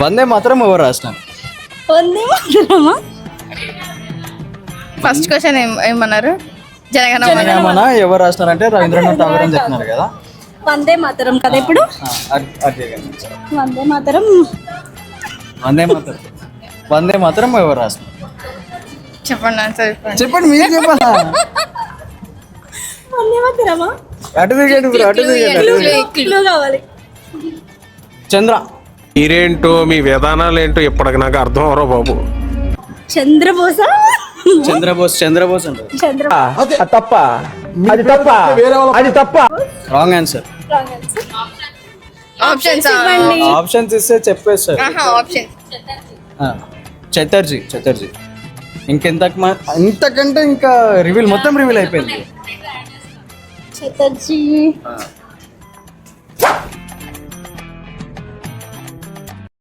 వందే మాత్రం ఎవరు రాసినారు? వందే మాతరమా? First question ఏమన్నారు? జనగణమన. జనగణమన ఎవరు రాసినారంటే రవీంద్రనాథ్ ఠాగూర్ అని చెప్తున్నారు కదా. వందే మాతరం కదా ఇప్పుడు. అదే వందే మాతరం. వందే మాత్రం ఎవరు రాసినారు? చెప్పండి ఆన్సర్ చెప్పండి, మీరు చెప్పాలా? వందే మాతరమా? అటు తిరిగండి. క్లూ కావాలి. చంద్ర. మీరేంటో మీ విధానాలు ఏంటో ఇప్పటికి నాకు అర్థం అవరో బాబు. చంద్రబోస. చంద్రబోస్ అంటారు. Wrong answer. ఆప్షన్స్ ఆప్షన్స్ ఇస్తే చెప్పేస్తారు. ఆప్షన్స్ చటర్జీ. ఇంతకంటే ఇంకా మొత్తం రివీల్ అయిపోయింది. చటర్జీ.